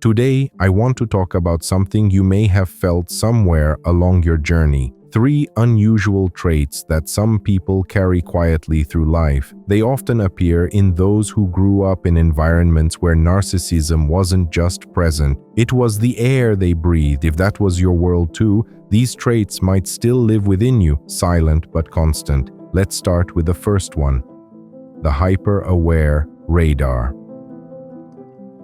Today, I want to talk about something you may have felt somewhere along your journey. 3 unusual traits that some people carry quietly through life. They often appear in those who grew up in environments where narcissism wasn't just present, it was the air they breathed. If that was your world too, these traits might still live within you, silent but constant. Let's start with the first one: the hyper-aware radar.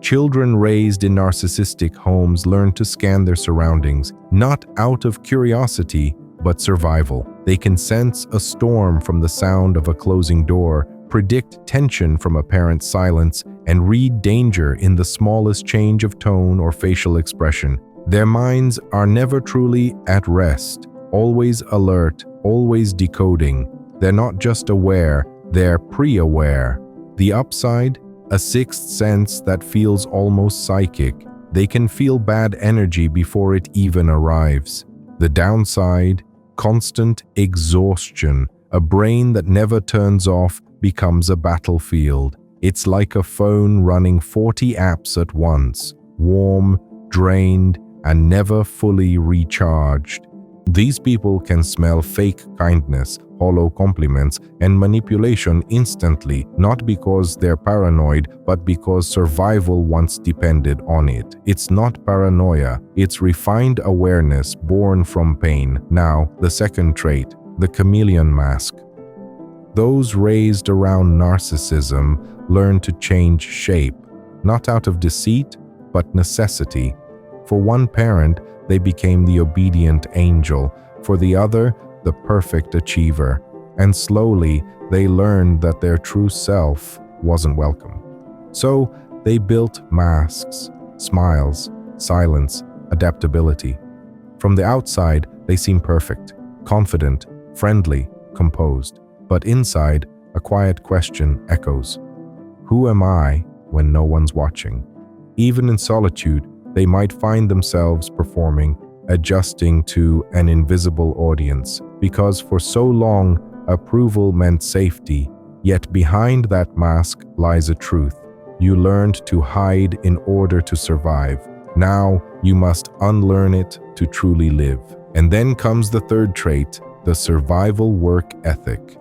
Children raised in narcissistic homes learn to scan their surroundings, not out of curiosity, but survival. They can sense a storm from the sound of a closing door, predict tension from a parent's silence, and read danger in the smallest change of tone or facial expression. Their minds are never truly at rest, always alert, always decoding. They're not just aware, they're pre-aware. The upside? A sixth sense that feels almost psychic. They can feel bad energy before it even arrives. The downside? Constant exhaustion. A brain that never turns off becomes a battlefield. It's like a phone running 40 apps at once, warm, drained, and never fully recharged. These people can smell fake kindness, hollow compliments, and manipulation instantly, not because they're paranoid, but because survival once depended on it. It's not paranoia, it's refined awareness born from pain. Now, the second trait, the chameleon mask. Those raised around narcissism learn to change shape, not out of deceit, but necessity. For one parent, they became the obedient angel. For the other, the perfect achiever. And slowly, they learned that their true self wasn't welcome. So, they built masks, smiles, silence, adaptability. From the outside, they seem perfect, confident, friendly, composed. But inside, a quiet question echoes. Who am I when no one's watching? Even in solitude, they might find themselves performing, adjusting to an invisible audience, because for so long, approval meant safety, yet behind that mask lies a truth. You learned to hide in order to survive. Now you must unlearn it to truly live. And then comes the third trait, the survival work ethic.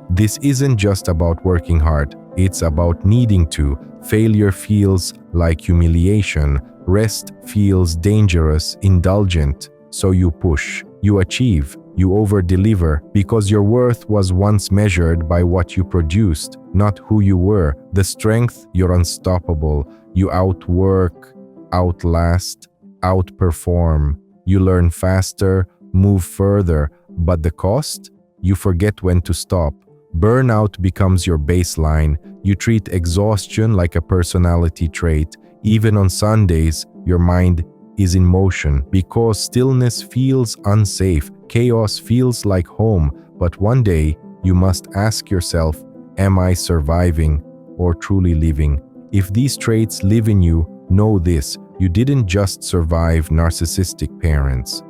This isn't just about working hard, it's about needing to. Failure feels like humiliation. Rest feels dangerous, indulgent. So you push, you achieve, you over-deliver, because your worth was once measured by what you produced, not who you were. The strength, you're unstoppable. You outwork, outlast, outperform. You learn faster, move further. But the cost? You forget when to stop. Burnout becomes your baseline. You treat exhaustion like a personality trait. Even on Sundays, your mind is in motion because stillness feels unsafe. Chaos feels like home. But one day, you must ask yourself, am I surviving or truly living? If these traits live in you, know this: you didn't just survive narcissistic parents.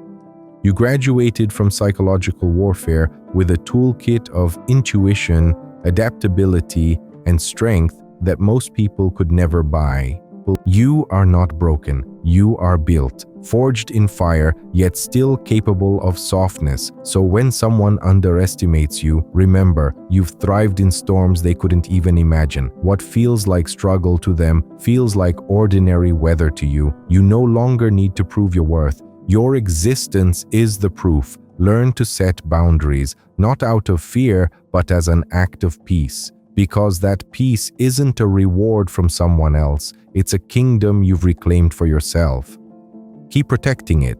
You graduated from psychological warfare with a toolkit of intuition, adaptability, and strength that most people could never buy. You are not broken. You are built, forged in fire, yet still capable of softness. So when someone underestimates you, remember, you've thrived in storms they couldn't even imagine. What feels like struggle to them feels like ordinary weather to you. You no longer need to prove your worth. Your existence is the proof. Learn to set boundaries, not out of fear, but as an act of peace. Because that peace isn't a reward from someone else, it's a kingdom you've reclaimed for yourself. Keep protecting it.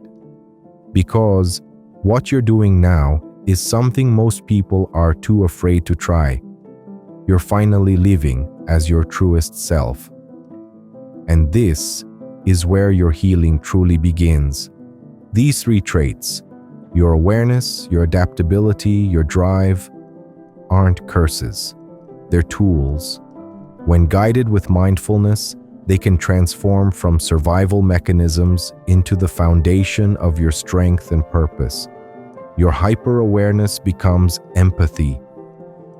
Because what you're doing now is something most people are too afraid to try. You're finally living as your truest self. And this is where your healing truly begins. These 3 traits, your awareness, your adaptability, your drive, aren't curses. They're tools. When guided with mindfulness, they can transform from survival mechanisms into the foundation of your strength and purpose. Your hyper-awareness becomes empathy.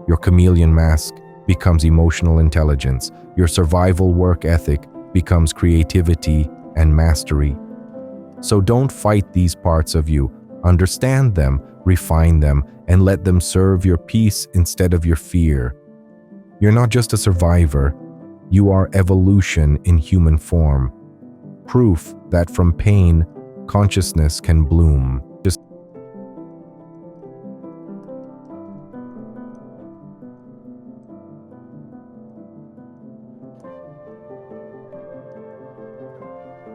Your chameleon mask becomes emotional intelligence. Your survival work ethic becomes creativity and mastery. So don't fight these parts of you. Understand them, refine them, and let them serve your peace instead of your fear. You're not just a survivor, you are evolution in human form. Proof that from pain, consciousness can bloom.